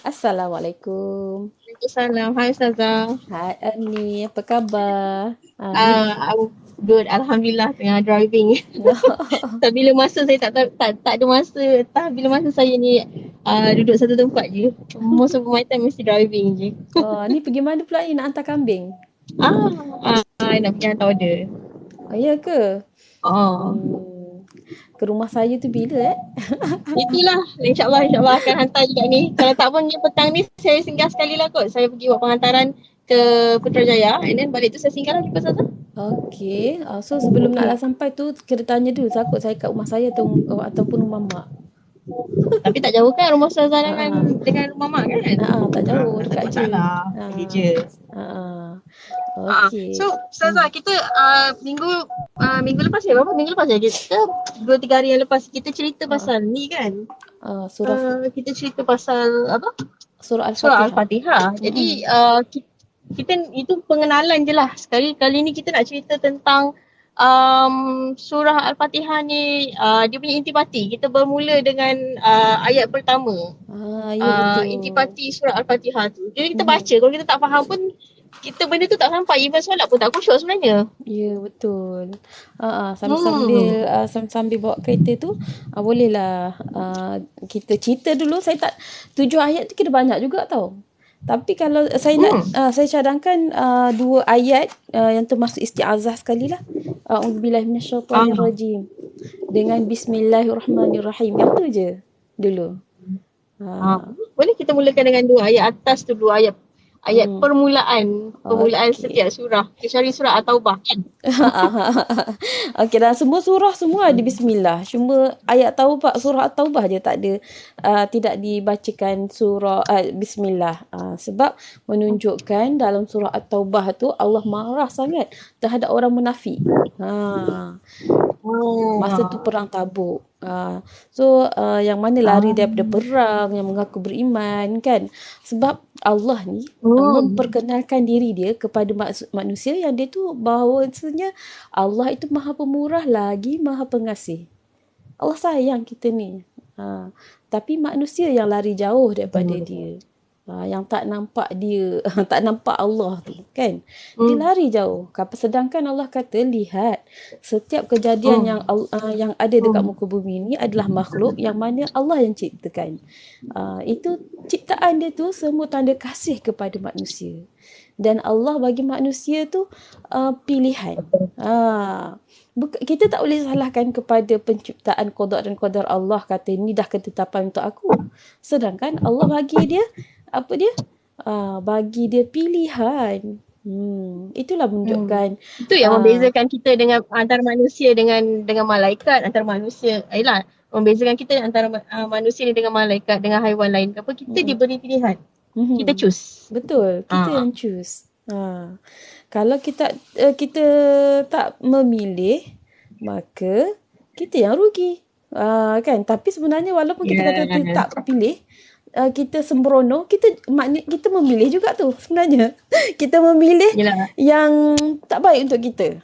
Assalamualaikum. Waalaikumsalam. Hai Ustazah. Hai Erni, apa khabar? Ni I'm good. Alhamdulillah tengah driving. Tak bila masa saya tak ada masa. Tak bila masa saya ni duduk satu tempat je. Most of my time mesti driving je. ni pergi mana pula ni nak hantar kambing? Nak pergi hantar order. Ya ke? Oh, Ke rumah saya tu bila itulah. InsyaAllah akan hantar juga ni. Kalau tak pun ni petang ni saya singgah sekali lah kot. Saya pergi buat pengantaran ke Putrajaya. And then balik tu saya singgah lagi pasal tu. Okey. So sebelum naklah sampai tu kena tanya dulu takut saya kat rumah saya ataupun rumah mak. Tapi tak jauh kan rumah Ustazah Ha. dengan rumah mak kan? Tak jauh, Tak ada dekat je. masalah. Pergi je. Okey. So Ustazah, kita minggu lepas berapa? Minggu lepas kita 2-3 hari yang lepas kita cerita pasal ni kan. Kita cerita pasal apa? Surah Surah Al-Fatihah. Al-Fatihah. Jadi kita itu pengenalan je lah. Kali ni kita nak cerita tentang surah Al-Fatihah ni dia punya intipati. Kita bermula dengan ayat pertama. Ya betul. Intipati surah Al-Fatihah tu. Jadi kita baca, kalau kita tak faham pun kita benda tu tak sampai. Even solat pun tak khusyuk sebenarnya. Ya betul. Sambil bawa kereta tu bolehlah kita cerita dulu. Saya tak 7 ayat tu kira banyak juga tau. Tapi kalau saya nak saya cadangkan 2 ayat yang termasuk isti'azah sekali lah. A'udzubillahi minasyaitanirrajim. Dengan bismillahirrahmanirrahim. Yang tu je dulu. Boleh kita mulakan dengan 2 ayat atas tu, 2 ayat permulaan setiap surah. Kecuali surah At-Taubah kan. Okey, dan semua surah semua ada bismillah. Cuma ayat Taubah, surah At-Taubah je tak ada tidak dibacakan surah bismillah. Sebab menunjukkan dalam surah At-Taubah tu Allah marah sangat terhadap orang munafik. Masa tu perang Tabuk. Yang mana lari daripada perang, yang mengaku beriman kan. Sebab Allah ni memperkenalkan diri dia kepada manusia yang dia tu bahawasanya Allah itu Maha Pemurah lagi Maha Pengasih. Allah sayang kita ni. Tapi manusia yang lari jauh daripada dia. Yang tak nampak dia, tak nampak Allah tu kan. Dia lari jauh. Sedangkan Allah kata, lihat setiap kejadian yang ada dekat muka bumi ni adalah makhluk yang mana Allah yang ciptakan. Itu ciptaan dia tu semua tanda kasih kepada manusia. Dan Allah bagi manusia tu pilihan. Kita tak boleh salahkan kepada penciptaan qada dan qadar Allah, kata ni dah ketetapan untuk aku. Sedangkan Allah bagi dia bagi dia pilihan. Itulah menunjukkan itu yang membezakan kita dengan antara manusia dengan malaikat, antara manusia membezakan kita antara manusia ni dengan malaikat, dengan haiwan lain. Apa kita diberi pilihan. Kita choose. Betul, kita yang choose. Kalau kita tak memilih, maka kita yang rugi. Kan? Tapi sebenarnya walaupun kita kata tak pilih, kita sembrono, kita memilih juga tu sebenarnya. Kita memilih yang tak baik untuk kita.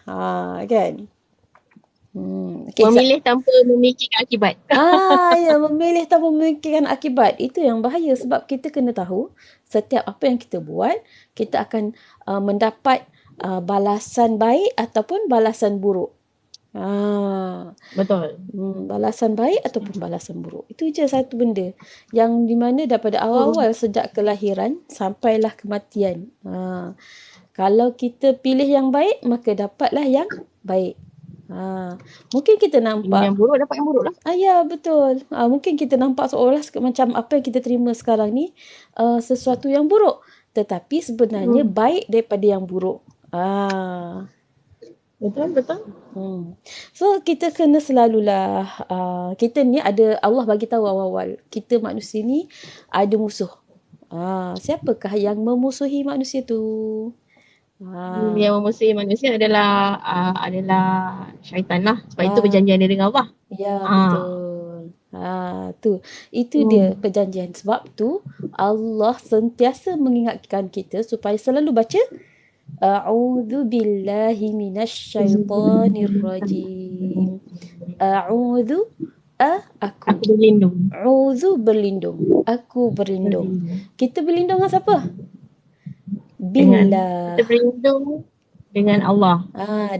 Kan? Memilih tanpa memikirkan akibat. Ya, memilih tanpa memikirkan akibat. Itu yang bahaya sebab kita kena tahu setiap apa yang kita buat, kita akan mendapat balasan baik ataupun balasan buruk. Betul. Balasan baik ataupun balasan buruk. Itu je satu benda yang di mana daripada awal-awal sejak kelahiran sampailah kematian. Kalau kita pilih yang baik, maka dapatlah yang baik. Mungkin kita nampak yang buruk dapat yang buruk lah. Ya betul. Mungkin kita nampak seolah macam apa yang kita terima sekarang ni sesuatu yang buruk, tetapi sebenarnya baik daripada yang buruk. Betul. So kita kena selalulah kita ni ada, Allah bagi tahu awal-awal kita manusia ni ada musuh. Siapakah yang memusuhi manusia tu? Ha. Yang memusuhi manusia adalah syaitan lah. Sebab itu Ah, perjanjian dia dengan Allah. ya Ah. betul. Tu. Itu dia Hmm. perjanjian. Sebab tu Allah sentiasa mengingatkan kita supaya selalu baca A'udzu billahi minasyaitonir rajim. A'udzu aku. Aku berlindung. A'udzu berlindung. Aku berlindung. Berlindung. Kita berlindung dengan siapa? Kita Billah. berlindung dengan Allah.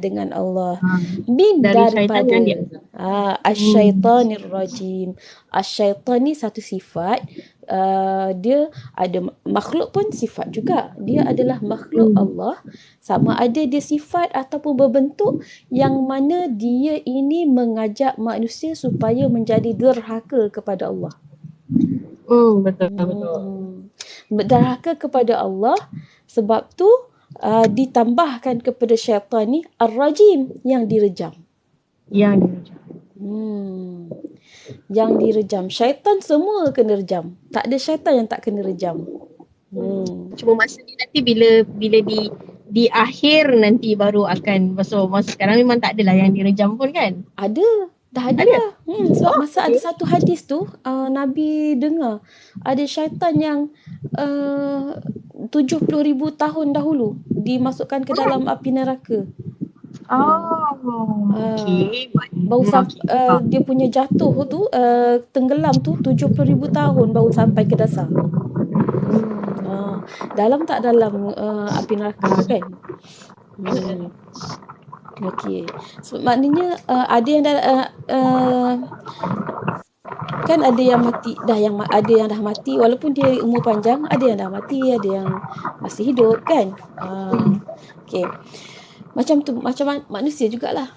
Dengan Allah. Ah. Min Dari syaitan yang dia. daripada Hmm. asyaitanir rajim. Asyaitan ni satu sifat. Dia ada makhluk pun sifat juga. Dia adalah makhluk Hmm. Allah. Sama ada dia sifat ataupun berbentuk yang mana dia ini mengajak manusia supaya menjadi derhaka kepada Allah. Betul betul. Derhaka kepada Allah. Sebab tu ditambahkan kepada syaitan ni ar-rajim, yang direjam. Yang direjam. Yang direjam. Syaitan semua kena rejam. Tak ada syaitan yang tak kena rejam. Cuma masa ni nanti bila di akhir nanti baru akan masuk. Masa sekarang memang tak adalah yang direjam pun kan? Dah ada lah. Sebab masa ada satu hadis tu, Nabi dengar ada syaitan yang 70,000 tahun dahulu dimasukkan ke dalam api neraka. Okay. Dia punya jatuh tu, tenggelam tu 70,000 tahun baru sampai ke dasar. Dalam tak dalam api neraka kan? Okey. So, maknanya ada yang kan ada yang mati ada yang dah mati walaupun dia umur panjang, ada yang dah mati, ada yang masih hidup kan. Okey. Macam tu, macam manusia jugalah.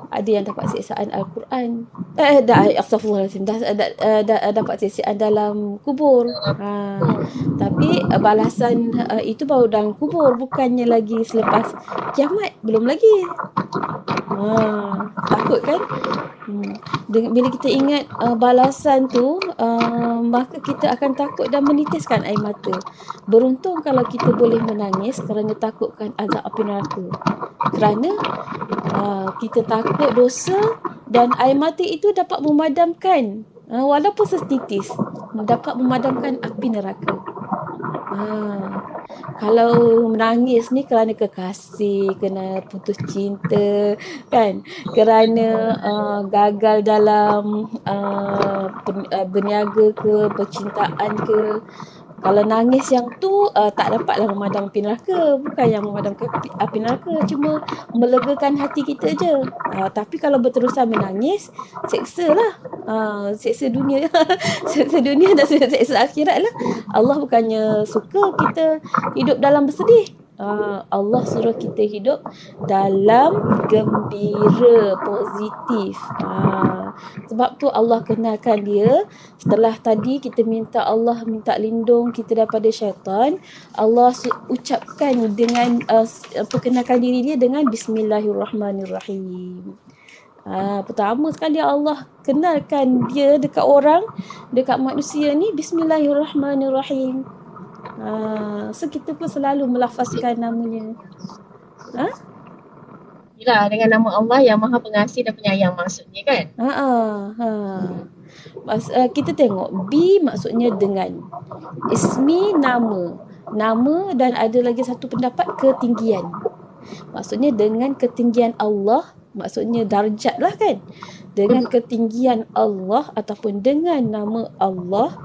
Ada yang dapat siksaan Al-Quran. Astaghfirullahaladzim. Dah dapat siksaan dalam kubur. Tapi balasan itu baru dalam kubur, bukannya lagi selepas kiamat. Belum lagi. Takut kan? Bila kita ingat balasan tu, maka kita akan takut dan menitiskan air mata. Beruntung kalau kita boleh menangis kerana takutkan azab api neraka. Kerana kita takut dosa dan air mata itu dapat memadamkan, walaupun setitis, dapat memadamkan api neraka. Kalau menangis ni kerana kekasih, kena putus cinta kan, kerana gagal dalam berniaga ke, percintaan ke, kalau nangis yang tu tak dapatlah memadam api neraka. Bukan yang memadamkan api neraka, cuma melegakan hati kita je. Tapi kalau berterusan menangis, seksa lah. Seksa dunia. Seksa dunia dan seksa akhirat lah. Allah bukannya suka kita hidup dalam bersedih. Allah suruh kita hidup dalam gembira, positif. Sebab tu Allah kenalkan dia. Setelah tadi kita minta lindung kita daripada syaitan, Allah ucapkan dengan perkenalkan diri dia dengan Bismillahirrahmanirrahim. Pertama sekali Allah kenalkan dia dekat orang, dekat manusia ni, Bismillahirrahmanirrahim. So kita pun selalu melafazkan namanya. Yalah, dengan nama Allah yang Maha Pengasih dan Penyayang maksudnya kan? Kita tengok B maksudnya dengan, ismi nama dan ada lagi satu pendapat ketinggian. Maksudnya dengan ketinggian Allah, maksudnya darjat lah kan. Dengan ketinggian Allah ataupun dengan nama Allah,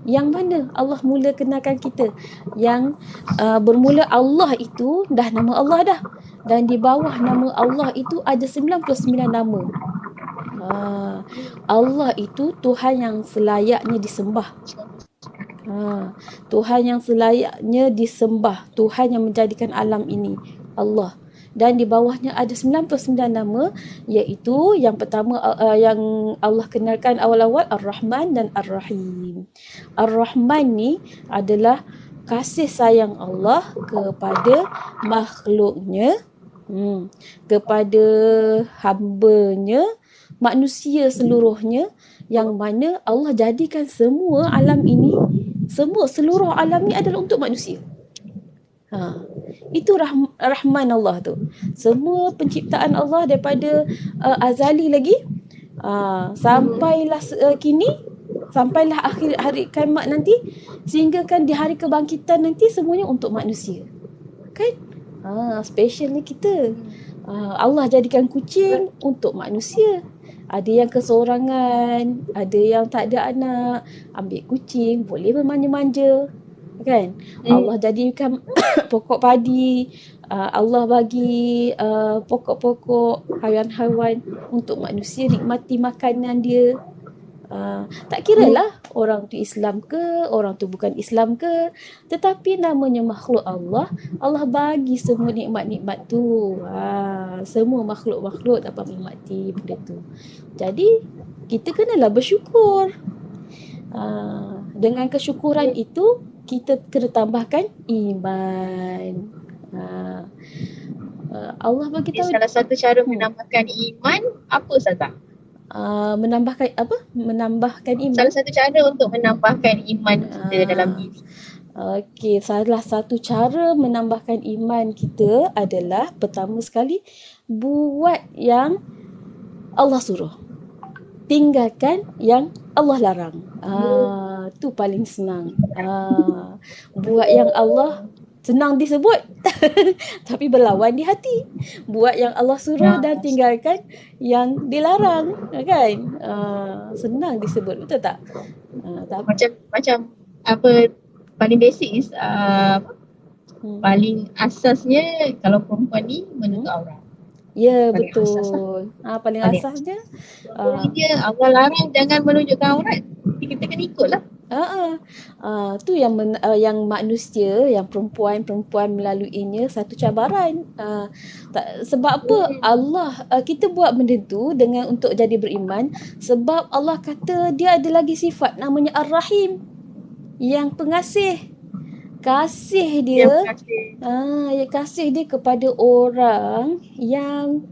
yang mana Allah mula kenalkan kita, yang bermula Allah itu dah nama Allah dah, dan di bawah nama Allah itu ada 99 nama. Allah itu Tuhan yang selayaknya disembah. Tuhan yang selayaknya disembah, Tuhan yang menjadikan alam ini, Allah. Dan di bawahnya ada 99 nama, iaitu yang pertama yang Allah kenalkan awal-awal, Ar-Rahman dan Ar-Rahim. Ar-Rahman ni adalah kasih sayang Allah kepada makhluknya, kepada hamba-Nya, manusia seluruhnya, yang mana Allah jadikan semua alam ini, seluruh alam ni adalah untuk manusia. Itu rahman Allah tu. Semua penciptaan Allah daripada azali lagi sampailah kini, sampailah akhir hari kiamat nanti, sehingga kan di hari kebangkitan nanti semuanya untuk manusia. Kan? Specialnya kita. Allah jadikan kucing untuk manusia. Ada yang kesorangan, ada yang tak ada anak, ambil kucing, boleh bermanja-manja. Kan? Allah jadikan pokok padi, Allah bagi pokok-pokok, haiwan-haiwan untuk manusia nikmati makanan dia. Tak kira lah orang tu Islam ke, orang tu bukan Islam ke, tetapi namanya makhluk Allah, Allah bagi semua nikmat-nikmat tu. Semua makhluk-makhluk dapat menikmati benda tu. Jadi kita kenalah bersyukur. Dengan kesyukuran itu kita kena tambahkan iman. Allah bagi tahu salah satu cara menambahkan iman apa Ustazah? Menambahkan apa? Menambahkan iman. Salah satu cara untuk menambahkan iman kita dalam diri. Okey, salah satu cara menambahkan iman kita adalah pertama sekali buat yang Allah suruh. Tinggalkan yang Allah larang. Tu paling senang. Buat yang Allah senang disebut tapi berlawan di hati. Buat yang Allah suruh dan tinggalkan yang dilarang, kan? Senang disebut, betul tak? Macam apa paling basic is paling asasnya kalau perempuan ni menutup aurat. Ya, paling betul. Asas paling asasnya dia Allah larang jangan menunjukkan aurat. Kita kena ikutlah. Tu yang manusia, yang perempuan melaluinya satu cabaran. Sebab apa Allah kita buat benda tu dengan untuk jadi beriman, sebab Allah kata dia ada lagi sifat namanya Ar-Rahim, yang pengasih. Kasih dia, kasih dia kepada orang yang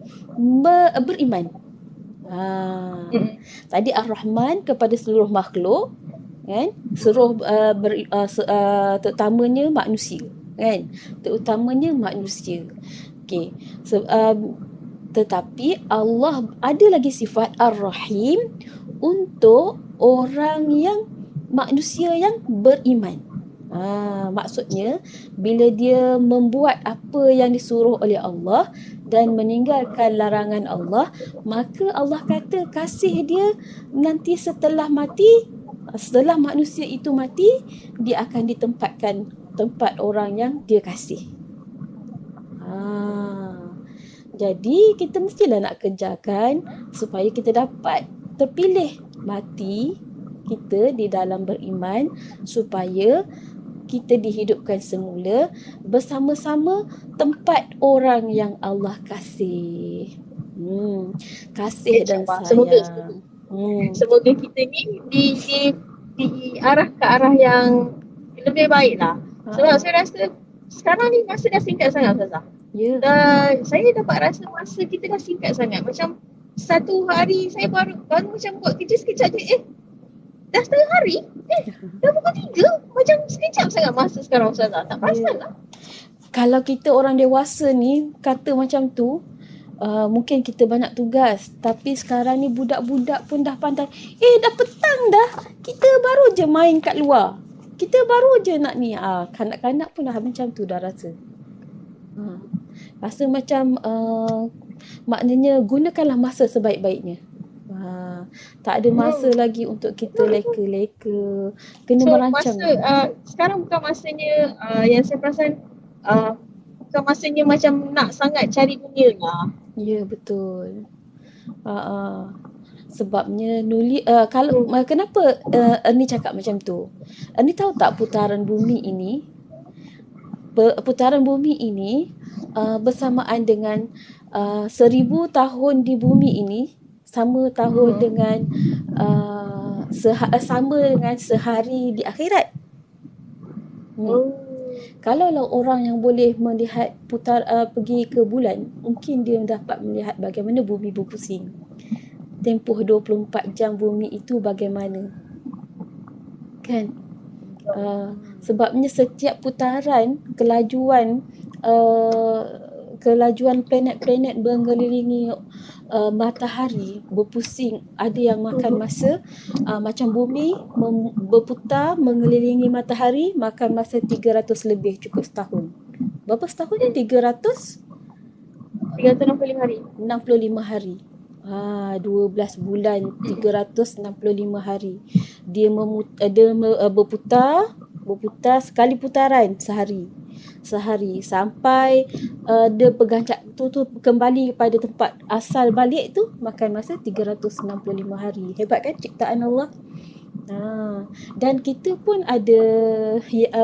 beriman. Tadi Ar-Rahman kepada seluruh makhluk, kan? Terutamanya manusia, kan? Terutamanya manusia. Okey. Tetapi Allah ada lagi sifat Ar-Rahim untuk orang yang manusia yang beriman. Maksudnya bila dia membuat apa yang disuruh oleh Allah dan meninggalkan larangan Allah, maka Allah kata kasih dia nanti setelah manusia itu mati, dia akan ditempatkan tempat orang yang dia kasih. Jadi kita mestilah nak kerjakan supaya kita dapat terpilih mati kita di dalam beriman, supaya kita dihidupkan semula bersama-sama tempat orang yang Allah kasih. Kasih dan sayang. Semoga kita ni diarah ke arah yang lebih baik lah. Sebab saya rasa sekarang ni masa dah singkat sangat Ustazah. Saya dapat rasa masa kita dah singkat sangat. Macam satu hari saya baru macam buat kerja sekejap je. Dah setengah hari? Dah pukul 3? Macam sekejap sangat masa sekarang Ustazah. Tak perasan lah. Kalau kita orang dewasa ni kata macam tu, mungkin kita banyak tugas. Tapi sekarang ni budak-budak pun dah pandai. Dah petang dah. Kita baru je main kat luar. Kita baru je nak ni. Kanak-kanak pun dah macam tu dah rasa. Rasa macam maknanya gunakanlah masa sebaik-baiknya. Tak ada masa lagi untuk kita leka-leka. Kena merancang. Sekarang bukan masanya yang saya perasan bukan masanya macam nak sangat cari dunia lah. Ya, betul. Sebabnya kenapa Ernie cakap macam tu? Ernie tahu tak putaran bumi ini bersamaan dengan 1000 tahun di bumi ini sama tahun dengan sama dengan sehari di akhirat. Kalaulah orang yang boleh melihat pergi ke bulan, mungkin dia dapat melihat bagaimana bumi berpusing. Tempoh 24 jam bumi itu bagaimana? Kan? Sebabnya setiap putaran uh, kelajuan planet-planet mengelilingi matahari berpusing, ada yang makan masa macam bumi berputar mengelilingi matahari makan masa 300 lebih, cukup setahun. Berapa setahun? 365 hari. 65 hari. 12 bulan 365 hari. Dia berputar sekali putaran sehari sampai dia pegang tu kembali pada tempat asal balik tu makan masa 365 hari. Hebat kan ciptaan Allah? Dan kita pun ada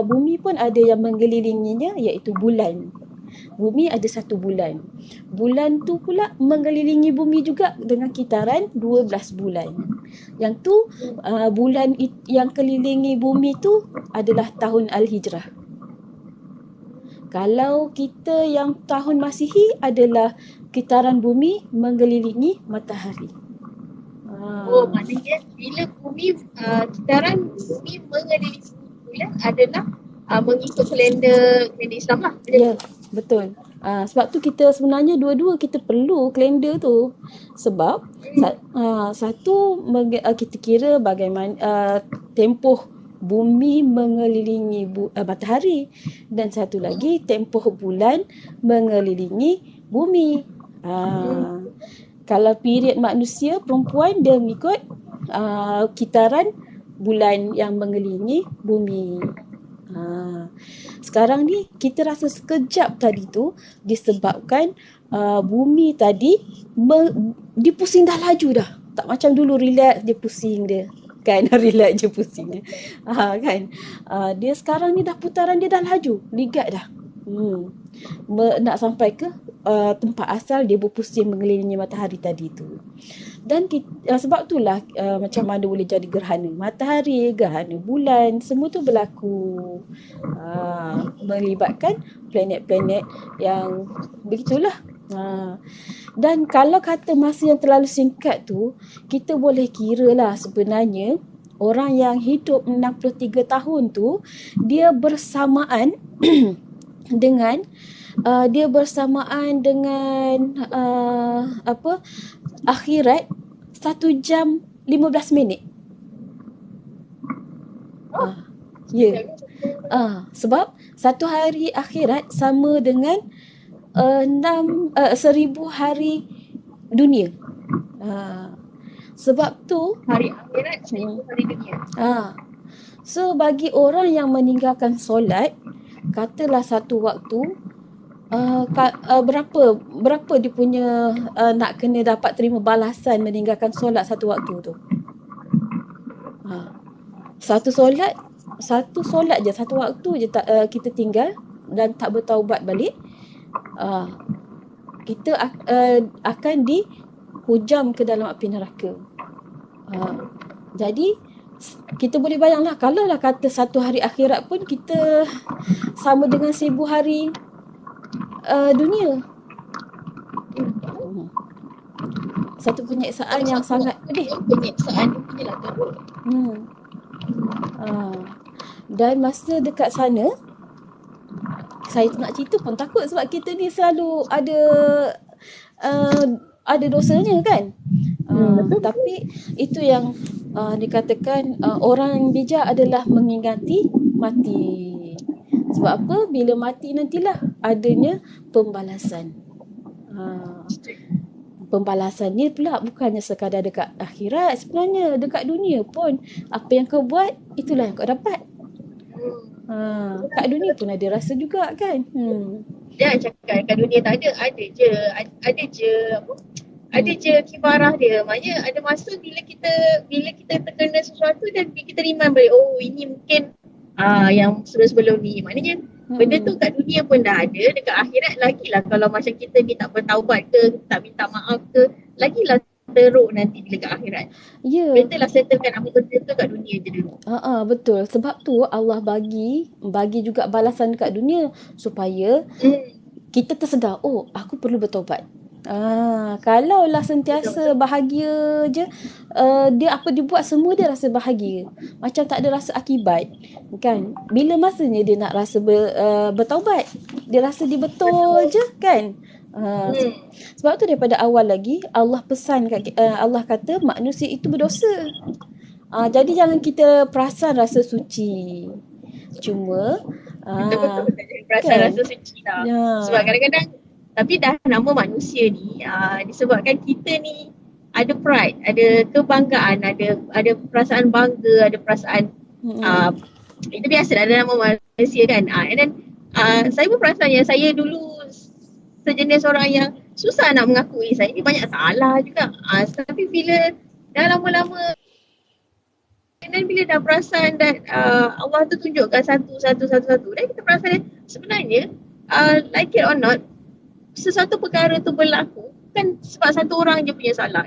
bumi pun ada yang mengelilinginya, iaitu bulan. Bumi ada satu bulan. Bulan tu pula mengelilingi bumi juga dengan kitaran 12 bulan. Yang tu bulan yang kelilingi bumi tu adalah tahun Al-Hijrah. Kalau kita yang tahun Masihi adalah kitaran bumi mengelilingi matahari. Maknanya bila kitaran bumi mengelilingi bulan adalah mengikut kalender Islam lah. Ya, betul. Sebab tu kita sebenarnya dua-dua kita perlu kalender tu. Sebab satu kita kira bagaimana tempoh bumi mengelilingi matahari, dan satu lagi tempoh bulan mengelilingi bumi. Kalau period manusia perempuan dia mengikut kitaran bulan yang mengelilingi bumi. Sekarang ni kita rasa sekejap tadi tu disebabkan bumi tadi dia pusing dah laju dah. Tak macam dulu relax dia pusing dia. Kan relax je pusing dia. Kan. Dia sekarang ni dah putaran dia dah laju, ligat dah. Nak sampai ke tempat asal dia berpusing mengelilingi matahari tadi tu. Dan sebab itulah macam mana boleh jadi gerhana matahari, gerhana bulan, semua tu berlaku melibatkan planet-planet yang begitulah. Dan kalau kata masa yang terlalu singkat tu, kita boleh kira lah sebenarnya orang yang hidup 63 tahun tu dia bersamaan dengan akhirat 1 jam 15 minit. Sebab satu hari akhirat sama dengan 1000 hari dunia. Sebab tu hari akhirat 1000 hari dunia. So bagi orang yang meninggalkan solat, katalah satu waktu berapa dia punya nak kena dapat terima balasan meninggalkan solat satu waktu tu. Satu solat je, satu waktu je kita tinggal dan tak bertaubat balik, kita akan dihujam ke dalam api neraka. Jadi kita boleh bayanglah, kalau lah kata satu hari akhirat pun kita sama dengan 1000 hari dunia. Satu penyeksaan yang sangat pedih. Penyeksaan dia lah teruk. Dan masa dekat sana, saya nak cerita pun takut sebab kita ni selalu ada dosanya kan. Tapi itu yang dikatakan orang bijak adalah mengingati mati. Sebab apa? Bila mati nantilah adanya pembalasan. Pembalasan ni pula bukannya sekadar dekat akhirat, sebenarnya dekat dunia pun apa yang kau buat itulah yang kau dapat. Kat dunia pun ada rasa juga kan. Jangan cakap kat dunia tak ada, ada je kifarah dia. Maknanya ada masa bila kita terkena sesuatu dan kita remind balik, oh ini mungkin yang sebelum ni. Maknanya benda tu kat dunia pun dah ada, dekat akhirat lagilah kalau macam kita ni tak bertaubat ke, tak minta maaf ke, lagilah teruk nanti bila kat akhirat. Better lah settlekan apa benda tu kat dunia je dulu. Betul. Sebab tu Allah bagi juga balasan dekat dunia supaya kita tersedar, oh aku perlu bertaubat. Kalaulah Betul-betul. sentiasa bahagia je, dia apa dia buat semua dia rasa bahagia. Macam tak ada rasa akibat, kan? Bila masanya dia nak rasa bertaubat? Dia rasa dia betul Betul. je, kan? Uh, Hmm. sebab tu daripada awal lagi Allah pesan Allah kata manusia itu berdosa. Jadi jangan kita perasan rasa suci. Cuma Betul-betul. Jadi perasaan kan? rasa suci lah. Ya. Sebab kadang-kadang, tapi dah nama manusia ni, disebabkan kita ni ada pride, ada kebanggaan, ada perasaan bangga, ada perasaan, uh, Mm-mm. itu biasa dah ada nama manusia kan. And then, saya pun perasan yang saya dulu sejenis orang yang susah nak mengakui saya ni banyak salah juga. Tapi bila dah lama-lama, dan bila dah perasan dan Allah tu tunjukkan satu, dan kita perasan sebenarnya, like it or not, sesuatu perkara tu berlaku kan sebab satu orang je punya salah.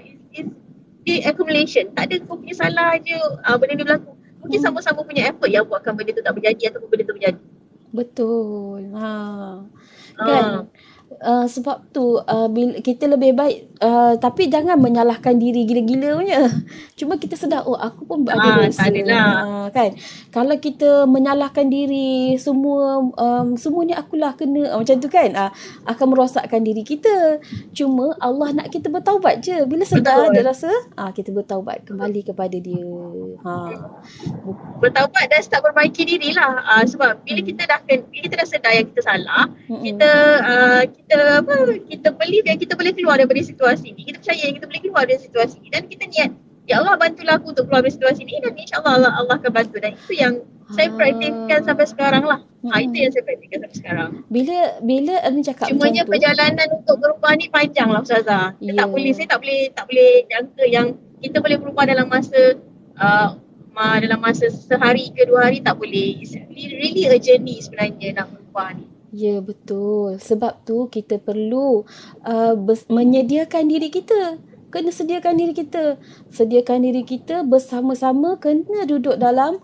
It's accumulation. Tak ada kau punya salah je benda ni berlaku. Mungkin Hmm. sama-sama punya effort yang buatkan benda tu tak berjadi ataupun benda tu berjadi. Betul. Ah, Kan? Sebab tu bila kita lebih baik, tapi jangan menyalahkan diri gila-gila punya. Cuma kita sedar, oh aku pun ada tak dosa. adalah. Kan? Kalau kita menyalahkan diri, semua ni akulah kena, macam tu kan, akan merosakkan diri kita. Cuma Allah nak kita bertaubat je. Bila sedar dia Betul. rasa, kita bertaubat kembali kepada dia. Bertaubat dan start perbaiki diri lah. Sebab bila Hmm. bila kita dah sedar yang kita salah, Mm-mm. kita believe yang kita boleh keluar daripada situasi ni. Kita percaya yang kita boleh keluar dari situasi ni dan kita niat, ya Allah bantulah aku untuk keluar dari situasi ni, dan insyaAllah Allah akan bantu. Dan itu yang saya praktikkan sampai sekarang lah. Itu yang saya praktikkan sampai sekarang. Bila Ernie cakap macam Cumanya tu, perjalanan untuk berubah ni panjang lah Ustazah. ya, Saya tak boleh jangka yang kita boleh berubah dalam masa sehari ke 2 hari, tak boleh. It's really a journey sebenarnya nak berubah ni. ya betul. Sebab tu kita perlu menyediakan diri kita. Kena sediakan diri kita. Sediakan diri kita bersama-sama, kena duduk dalam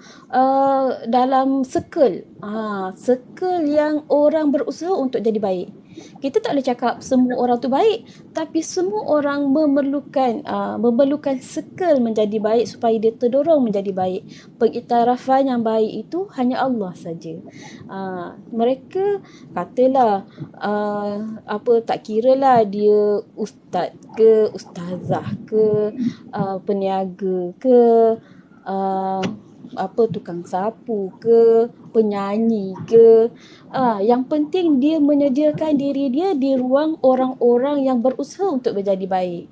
circle. Circle yang orang berusaha untuk jadi baik. Kita tak boleh cakap semua orang tu baik, tapi semua orang memerlukan circle menjadi baik supaya dia terdorong menjadi baik. Pengiktirafan yang baik itu hanya Allah saja. Mereka katalah tak kiralah dia ustaz ke ustazah ke peniaga ke tukang sapu ke penyanyi ke, yang penting dia menyediakan diri dia di ruang orang-orang yang berusaha untuk menjadi baik.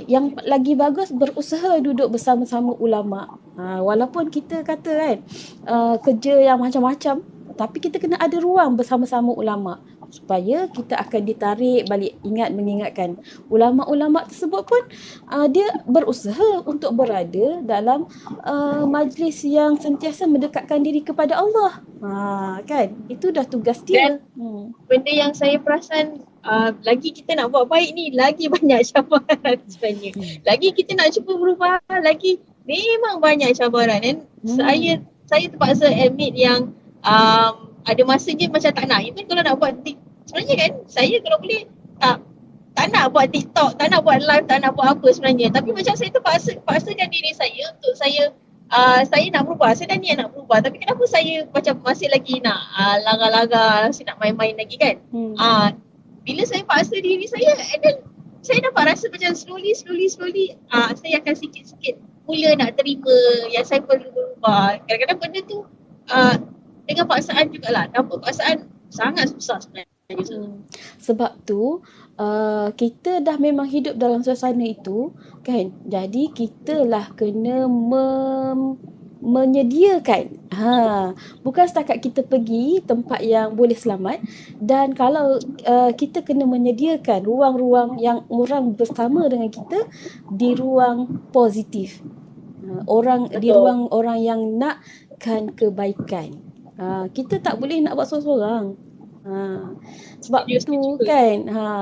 Yang lagi bagus berusaha duduk bersama-sama ulama. Walaupun kita kata kan kerja yang macam-macam, tapi kita kena ada ruang bersama-sama ulama supaya kita akan ditarik balik, mengingatkan ulama-ulama tersebut pun dia berusaha untuk berada dalam majlis yang sentiasa mendekatkan diri kepada Allah. Kan? Itu dah tugas dia. Benda yang saya perasan, lagi kita nak buat baik ni, lagi banyak cabaran sebenarnya. Lagi kita nak cuba berubah, lagi memang banyak cabaran. Dan saya terpaksa admit yang ada masanya macam tak nak. Even kalau nak buat sebenarnya kan, saya kalau boleh tak nak buat TikTok, tak nak buat live, tak nak buat apa sebenarnya. Tapi macam saya paksakan diri saya untuk saya nak berubah. Saya dah niat nak berubah, tapi kenapa saya macam masih lagi nak laga-laga, masih nak main-main lagi kan. Bila saya paksa diri saya, and then saya dapat rasa macam slowly saya akan sikit-sikit mula nak terima yang saya perlu berubah. Kadang-kadang benda tu dengan paksaan jugalah. Tanpa paksaan sangat susah sebenarnya. Sebab tu kita dah memang hidup dalam suasana itu kan, jadi kita lah kena menyediakan, bukan setakat kita pergi tempat yang boleh selamat, dan kalau kita kena menyediakan ruang-ruang yang orang bersama dengan kita di ruang positif, di ruang orang yang nakkan kebaikan. Kita tak boleh nak buat seorang-seorang. Sebab Setuju, tu setuju. kan,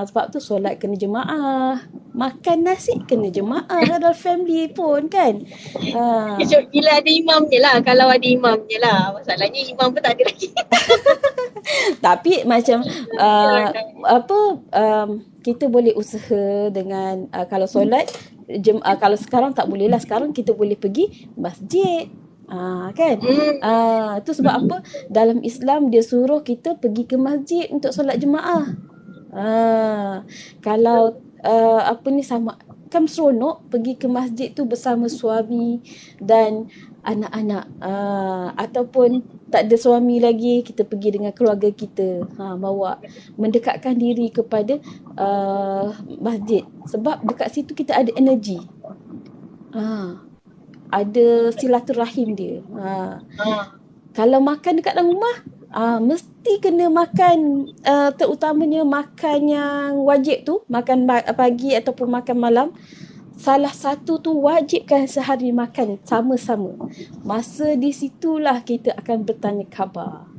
sebab tu solat kena jemaah, makan nasi kena jemaah dalam family pun kan. Ha. Bila ada imam je lah. Kalau ada imam je lah. Masalahnya imam pun tak ada lagi. Tapi macam apa kita boleh usaha dengan kalau solat kalau sekarang tak boleh lah, sekarang kita boleh pergi masjid. Kan? Itu sebab apa? Dalam Islam dia suruh kita pergi ke masjid untuk solat jemaah. Kalau apa ni sama kan seronok pergi ke masjid tu bersama suami dan anak-anak, ataupun tak ada suami lagi, kita pergi dengan keluarga kita, bawa mendekatkan diri kepada masjid, sebab dekat situ kita ada energi, ada silaturahim dia. Kalau makan dekat dalam rumah, mesti kena makan, terutamanya makan yang wajib tu, makan pagi ataupun makan malam. Salah satu tu wajibkan sehari makan sama-sama. Masa di situlah kita akan bertanya khabar.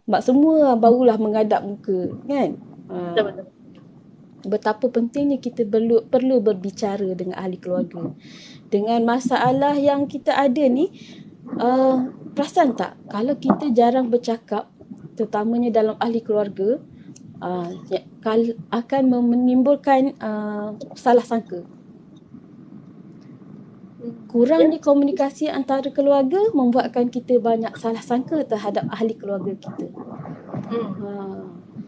Sebab semua barulah mengadap muka, kan? Betul-betul. Betapa pentingnya kita perlu berbicara dengan ahli keluarga. Dengan masalah yang kita ada ni, perasan tak? Kalau kita jarang bercakap, terutamanya dalam ahli keluarga, akan menimbulkan salah sangka. Kurangnya komunikasi antara keluarga membuatkan kita banyak salah sangka terhadap ahli keluarga kita.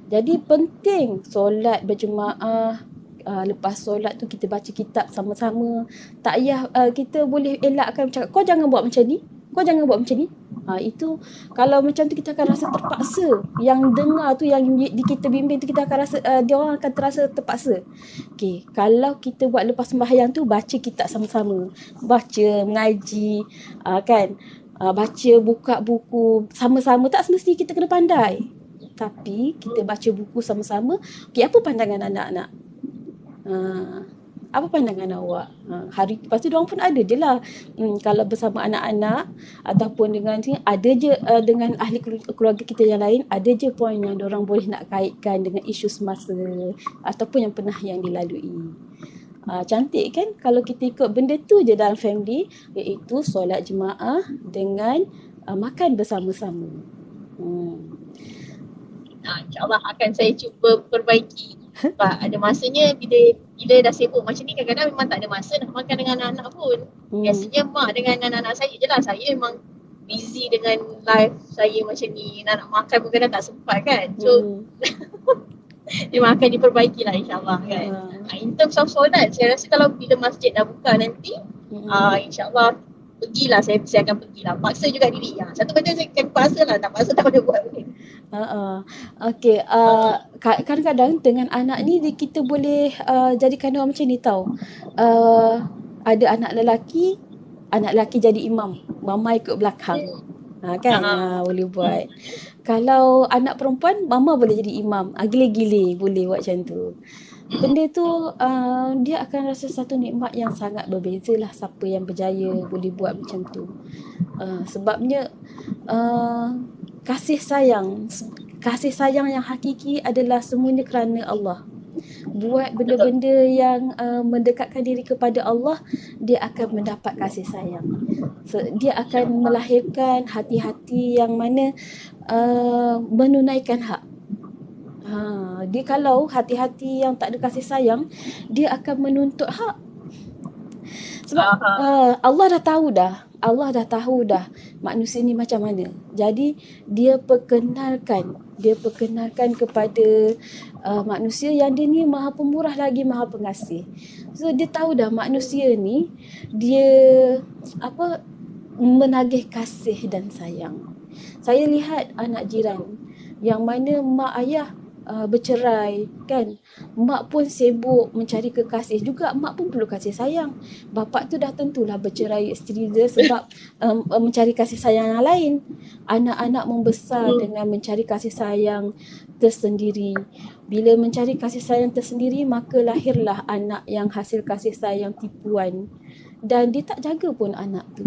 Jadi penting solat berjemaah. Lepas solat tu kita baca kitab sama-sama. Tak payah kita boleh elakkan cakap, kau jangan buat macam ni, kau jangan buat macam ni. Itu kalau macam tu kita akan rasa terpaksa. Yang dengar tu, yang kita bimbing tu, kita akan rasa dia orang akan terasa terpaksa. Okey, kalau kita buat lepas sembahyang tu baca kitab sama-sama, baca, mengaji, kan, baca, buka buku sama-sama. Tak semesti kita kena pandai, tapi kita baca buku sama-sama. Okey, apa pandangan anak-anak? Apa pandangan awak? Hari lepas tu diorang pun ada je lah. Kalau bersama anak-anak ataupun dengan ada je dengan ahli keluarga kita yang lain, ada je poin yang diorang boleh nak kaitkan dengan isu semasa ataupun yang pernah yang dilalui. Cantik kan kalau kita ikut benda tu je dalam family, iaitu solat jemaah dengan makan bersama-sama. InsyaAllah akan saya cuba perbaiki. Sebab ada masanya bila dah sibuk macam ni, kadang-kadang memang tak ada masa nak makan dengan anak-anak pun. Biasanya mak dengan anak-anak saya je lah. Saya memang busy dengan life saya macam ni. Nak makan pun kadang tak sempat kan. So dia akan diperbaiki lah insyaAllah kan. In terms of solat, saya rasa kalau bila masjid dah buka nanti, insyaAllah pergilah, saya akan pergilah. Paksa juga diri. Satu benda saya akan paksa lah, tak paksa tak boleh buat pun. Okey, kadang-kadang dengan anak ni kita boleh jadikan orang macam ni tau. Ada anak lelaki jadi imam, mama ikut belakang. Kan? Boleh buat. Kalau anak perempuan, mama boleh jadi imam. Gile-gile boleh buat macam tu. Benda tu dia akan rasa satu nikmat yang sangat berbeza lah. Siapa yang berjaya boleh buat macam tu. Sebabnya kasih sayang yang hakiki adalah semuanya kerana Allah. Buat benda-benda yang mendekatkan diri kepada Allah, dia akan mendapat kasih sayang. Dia akan melahirkan hati-hati yang mana menunaikan hak. Dia kalau hati-hati yang tak ada kasih sayang, dia akan menuntut hak. Sebab Allah dah tahu dah manusia ni macam mana. Jadi dia perkenalkan kepada manusia yang dia ni Maha Pemurah lagi Maha Pengasih. So dia tahu dah manusia ni dia menagih kasih dan sayang. Saya lihat anak jiran yang mana mak ayah bercerai kan, mak pun sibuk mencari kekasih juga, mak pun perlu kasih sayang. Bapak tu dah tentulah bercerai isteri dia sebab mencari kasih sayang yang lain. Anak-anak membesar dengan mencari kasih sayang tersendiri. Bila mencari kasih sayang tersendiri, maka lahirlah anak yang hasil kasih sayang tipuan, dan dia tak jaga pun anak tu.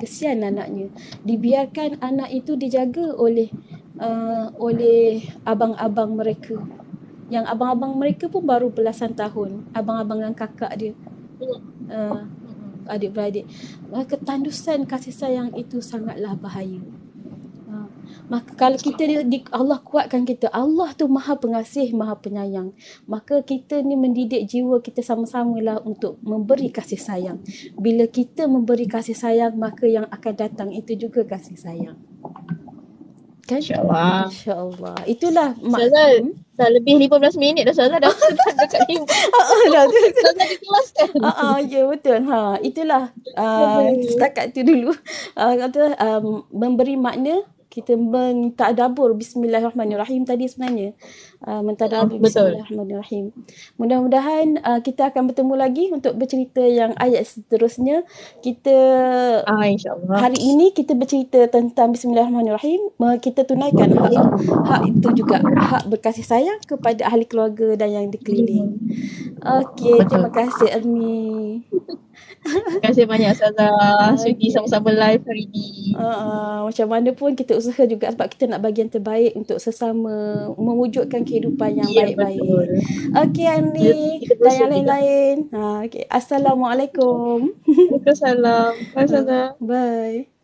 Kesian anaknya. Dibiarkan anak itu dijaga oleh oleh abang-abang mereka. Yang abang-abang mereka pun baru belasan tahun. Abang-abang dan kakak dia. Adik-beradik. Ketandusan kasih sayang itu sangatlah bahaya. Maka kalau kita Allah kuatkan kita, Allah tu maha pengasih, maha penyayang. Maka kita ni mendidik jiwa kita sama-samalah untuk memberi kasih sayang. Bila kita memberi kasih sayang, maka yang akan datang itu juga kasih sayang. Kan? InsyaAllah. InsyaAllah. Itulah Ustazah, dah lebih 15 minit dah Ustazah. Dah dekat 5. Ustazah di kelas kan? Ya betul. Itulah setakat tu dulu. Memberi makna, kita mentadabur bismillahirrahmanirrahim tadi sebenarnya. Mentadabur bismillahirrahmanirrahim. Mudah-mudahan kita akan bertemu lagi untuk bercerita yang ayat seterusnya. Kita InsyaAllah. hari ini kita bercerita tentang bismillahirrahmanirrahim. Kita tunaikan hak itu juga, hak berkasih sayang kepada ahli keluarga dan yang dikeliling. Okey, terima kasih Ermi. Terima kasih banyak Ustazah. Sudi sama-sama live hari ni. Macam mana pun kita usaha juga sebab kita nak bagi yang terbaik untuk sesama, mewujudkan kehidupan yang baik-baik. Okey Ermi dan yang lain-lain. Okay. Assalamualaikum. Waalaikumsalam. Bye Ustazah. Bye.